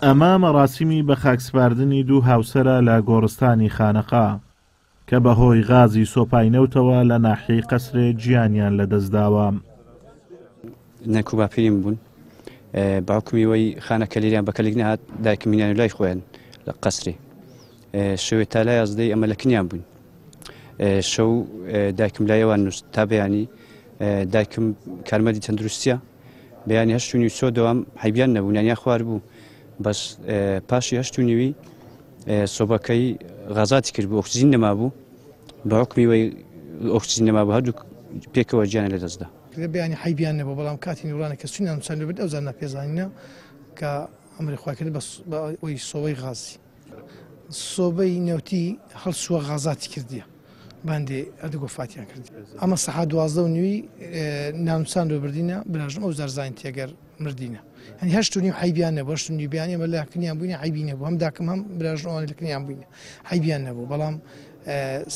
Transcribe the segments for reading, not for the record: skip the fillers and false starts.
ئەمە مەراسیمی بە خاکسپاردنی دوو هاوسەرە لە گۆڕستانی خانەقا کە بەهۆی غازی سۆپاینەوتەوە لە ناحیەی قەسرێ گیانیان لەدەستداوە. نەکو باپیریم بوون باوکمی وەی خانەکە لێریان بەکەلێک نەهات دایکمینیان لای خۆیان لە قەسرێ شەوێت تا لای یازدەی ئەمە لە کنیان بوون شەو دایکم لایەوان نووست تا بەیانی دایکم کارمەدی تەندروستیە بەیانی 8:30 دەوام حیبیان نەبوو نانیا خوار بوو بەس پاشی 8:30 سۆبەکەی غازاتی کرد بوو ئۆکسجین نەما بوو باوکمی وەی ئۆکسجین نەما بوو هەردوو پێکەوە گیانە لەدەستدا بەیانی حیبیان نەبوو بەڵام کاتی نیورانە کە سوینیان نووسان لەبێت ئەو زار ناپێزانینە کە ئەمری خوا کرد بە ئەوی سۆبەی غازی سۆبەی نێوتی هەڵسووە غازاتی کردیە باندێ ئەردەگۆ فاتیان کرد ئەمە سەعات 12:30 نانووسان لێ بردینە بناژم ئەو زارزانی تێگەر مردینە هەنی 8:30 حیبیان نەبوو 8:30 بیانی ئەمە لە کنیان بووینە حیبی نەبوو هەم داکەم هەم بناژم ئەوانە لە کنیان بووینە حیبیان نەبوو بەڵام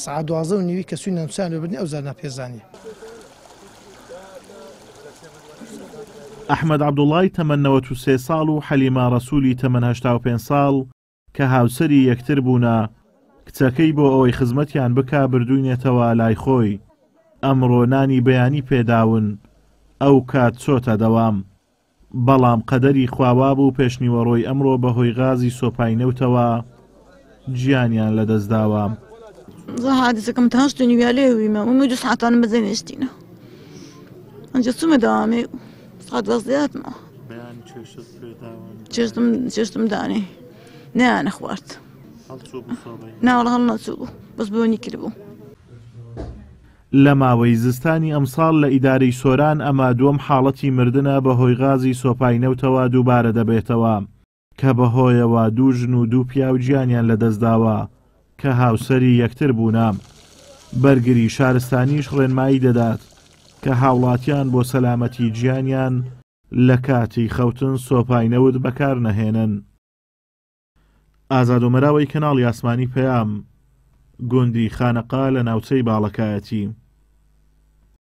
سەعات 12:30 کە سوی نانووسان لێ بردین ئەو زار ناپێزانیە. ئەحمەد عەبدوڵڵای تەمەن 93 ساڵ و حەلیمە ڕەسوولی تەمەن 85 ساڵ کە هاوسەری یەکتر بوونە کچەکەی بۆ ئەوەی خزمەتیان بکا بردوینێتەوە لای خۆی ئەمڕۆ نانی بەیانی پێداون ئەو کات چۆتە دەوام بەڵام قەدەری خواوا بوو پێشنیوەڕۆی ئەمڕۆ بەهۆی غازی سۆپاینەوتەوە گیانیان لەدەستداوە. حادثەکەم تا 8:30 لێویمە و 2 ساعتانم بەجێ نێشتینە ئەنجە چوومە دەوامێ ساعت 12 چێشتم دانێ نەیانە خوارد ناوەڵ هەڵ نەچوو بەس بۆنی کردبوو. لە ماوەی زستانی ئەمساڵ لە ئیدارەی سۆران ئەمە دووەم حاڵەتی مردنە بەهۆی غازی سۆپاینەوتەوە دووبارە دەبێتەوە کە بەهۆیەوە 2 ژن و 2 پیاو گیانیان لەدەستداوە کە هاوسەری یەکتر بوونە. بەرگری شارستانیش ڕێنمایی دەدات کە هاوڵاتیان بۆ سەلامەتی گیانیان لە کاتی خەوتن سۆپاینەوت بەکار نەهێنن. ئازاد ومەراوی کەناڵی ئاسمانی پەیام گوندی خانەقا لە ناوچەی باڵەکایەتی.